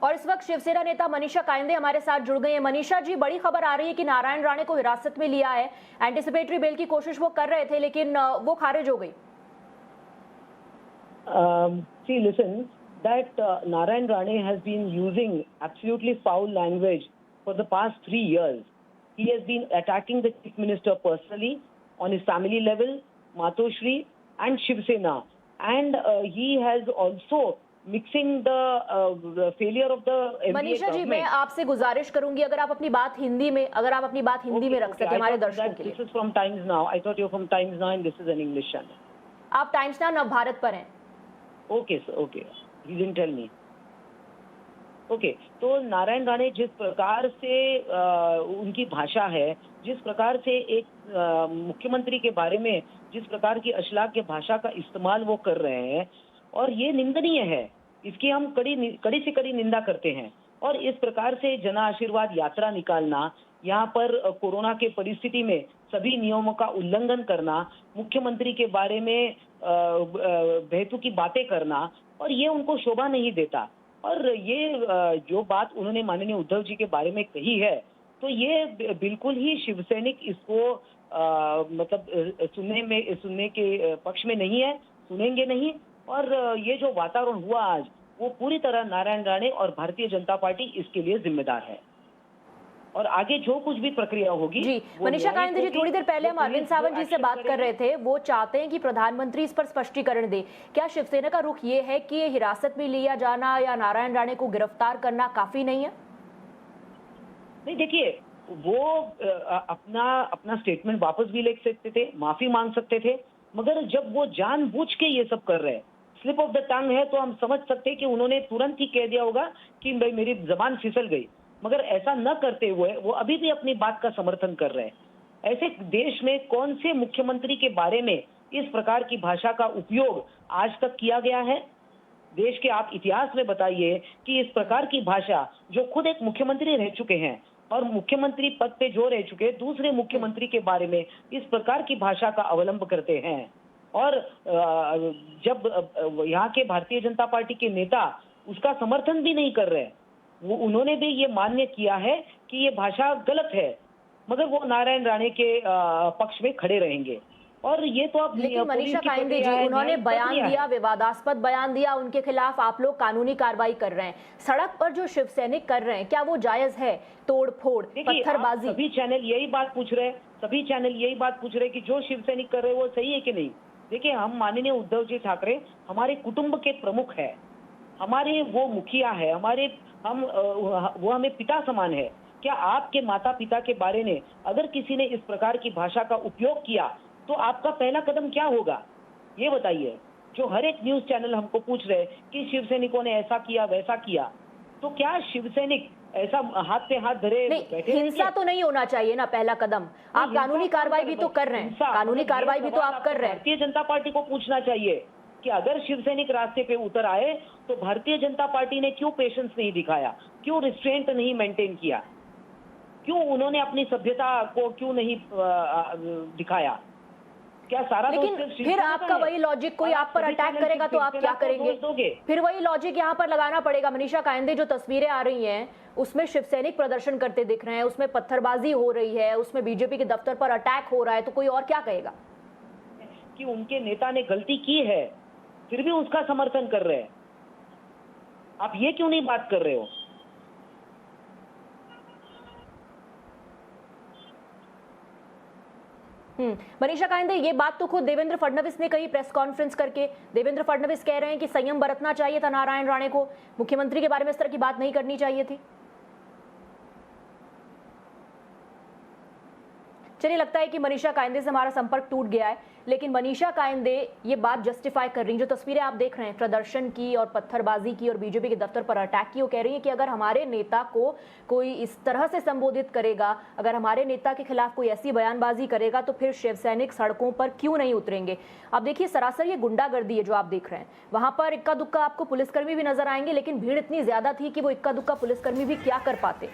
और इस वक्त शिवसेना नेता मनीषा कायंदे हमारे साथ जुड़ गई हैं। मनीषा जी, बड़ी खबर आ रही है कि नारायण राणे को हिरासत में लिया है। एंटिसिपेटरी बेल की कोशिश वो कर रहे थे, लेकिन वो खारिज हो गई। See, listen, that Narayan Rane has been using absolutely foul language for the past 3 years. He has been attacking the Chief Minister personally, on his family level, Matoshri and Shiv Sena. And he has also mixing the failure of the MPA Manisha ji, मैं government. आपसे गुजारिश करूंगी, अगर आप अपनी बात हिंदी में रख सके हमारे दर्शकों के लिए। This is from Times Now. I thought you're from Times Now and this is an English channel. आप टाइम्स नाउ नव भारत पर हैं। Okay, sir. Okay. You didn't tell me. Okay तो नारायण राणे जिस प्रकार से उनकी भाषा है, जिस प्रकार से एक मुख्यमंत्री के बारे में जिस प्रकार की अश्लील भाषा का इस्तेमाल वो कर रहे हैं, और ये निंदनीय है। इसकी हम कड़ी से कड़ी निंदा करते हैं। और इस प्रकार से जन आशीर्वाद यात्रा निकालना, यहाँ पर कोरोना के परिस्थिति में सभी नियमों का उल्लंघन करना, मुख्यमंत्री के बारे में बेतुकी बातें करना, और ये उनको शोभा नहीं देता। और ये जो बात उन्होंने माननीय उद्धव जी के बारे में कही है, तो ये बिल्कुल ही शिवसैनिक इसको मतलब सुनने के पक्ष में नहीं है, सुनेंगे नहीं। और ये जो वातावरण हुआ आज, वो पूरी तरह नारायण राणे और भारतीय जनता पार्टी इसके लिए जिम्मेदार है। और आगे जो कुछ भी प्रक्रिया होगी जी। मनीषा कायंदे जी, थोड़ी देर पहले हम अरविंद सावंत जी से बात कर रहे थे। वो चाहते हैं कि प्रधानमंत्री इस पर स्पष्टीकरण दे। क्या शिवसेना का रुख ये है कि हिरासत में लिया जाना या नारायण राणे को गिरफ्तार करना काफी नहीं है? नहीं, देखिए, वो अपना स्टेटमेंट वापस भी ले सकते थे, माफी मांग सकते थे, मगर जब वो जानबूझ के ये सब कर रहे हैं, स्लिप ऑफ द टंग है, तो हम समझ सकते हैं कि उन्होंने तुरंत ही कह दिया होगा कि भाई मेरी जबान फिसल गई। मगर ऐसा न करते हुए वो अभी भी अपनी बात का समर्थन कर रहे हैं। ऐसे देश में कौन से मुख्यमंत्री के बारे में इस प्रकार की भाषा का उपयोग आज तक किया गया है? देश के आप इतिहास में बताइए कि इस प्रकार की भाषा, जो खुद एक मुख्यमंत्री रह चुके हैं और मुख्यमंत्री पद पे जो रह चुके, दूसरे मुख्यमंत्री के बारे में इस प्रकार की भाषा का अवलंब करते हैं। और जब यहाँ के भारतीय जनता पार्टी के नेता उसका समर्थन भी नहीं कर रहे, वो उन्होंने भी ये मान्य किया है कि ये भाषा गलत है, मगर वो नारायण राणे के पक्ष में खड़े रहेंगे। और ये तो अब लेकिन मनीषा कायंदे जी, उन्होंने बयान दिया, विवादास्पद बयान दिया, उनके खिलाफ आप लोग कानूनी कार्रवाई कर रहे हैं। सड़क पर जो शिव सैनिक कर रहे हैं, क्या वो जायज है? तोड़ फोड़, पत्थरबाजी। सभी चैनल यही बात पूछ रहे कि जो शिव सैनिक कर रहे हैं वो सही है कि नहीं। देखिए, हम माननीय उद्धव जी ठाकरे हमारे कुटुंब के प्रमुख है, हमारे वो मुखिया है, वो हमें पिता समान है। क्या आपके माता पिता के बारे में अगर किसी ने इस प्रकार की भाषा का उपयोग किया, तो आपका पहला कदम क्या होगा, ये बताइए। जो हर एक न्यूज चैनल हमको पूछ रहे कि शिव सैनिकों ने ऐसा किया वैसा किया, तो क्या शिव सैनिक ऐसा हाथ पे हाथ धरे बैठे? हिंसा तो नहीं होना चाहिए ना पहला कदम। आप कानूनी कार्रवाई भी तो कर रहे हैं, कानूनी कार्रवाई भी तो आप कर रहे हैं। भारतीय जनता पार्टी को पूछना चाहिए कि अगर शिव सैनिक रास्ते पे उतर आए, तो भारतीय जनता पार्टी ने क्यों पेशेंस नहीं दिखाया, क्यों रिस्ट्रेंट नहीं मेंटेन किया, क्यों उन्होंने अपनी सभ्यता को क्यों नहीं दिखाया? क्या सारा लेकिन फिर आपका वही लॉजिक, कोई आप पर अटैक करेगा तो आप क्या करेंगे? फिर वही लॉजिक यहाँ पर लगाना पड़ेगा। मनीषा कायंदे, जो तस्वीरें आ रही हैं उसमें शिव सैनिक प्रदर्शन करते दिख रहे हैं, उसमें पत्थरबाजी हो रही है, उसमें बीजेपी के दफ्तर पर अटैक हो रहा है, तो कोई और क्या कहेगा? कि उनके नेता ने गलती की है, फिर भी उसका समर्थन कर रहे हैं। आप ये क्यों नहीं बात कर रहे हो? मनीषा कायंदे, ये बात तो खुद देवेंद्र फडणवीस ने कही प्रेस कॉन्फ्रेंस करके। देवेंद्र फडणवीस कह रहे हैं कि संयम बरतना चाहिए था नारायण राणे को, मुख्यमंत्री के बारे में इस तरह की बात नहीं करनी चाहिए थी। चलिए, लगता है कि मनीषा कायंदे से हमारा संपर्क टूट गया है, लेकिन मनीषा कायंदे ये बात जस्टिफाई कर रही हैं। जो तस्वीरें आप देख रहे हैं प्रदर्शन की और पत्थरबाजी की और बीजेपी के दफ्तर पर अटैक की, वो कह रही है कि अगर हमारे नेता को कोई इस तरह से संबोधित करेगा, अगर हमारे नेता के खिलाफ कोई ऐसी बयानबाजी करेगा, तो फिर शिव सैनिक सड़कों पर क्यों नहीं उतरेंगे। अब देखिए, सरासर ये गुंडागर्दी है जो आप देख रहे हैं। वहां पर इक्का दुक्का आपको पुलिसकर्मी भी नजर आएंगे, लेकिन भीड़ इतनी ज्यादा थी कि वो इक्का दुक्का पुलिसकर्मी भी क्या कर पाते।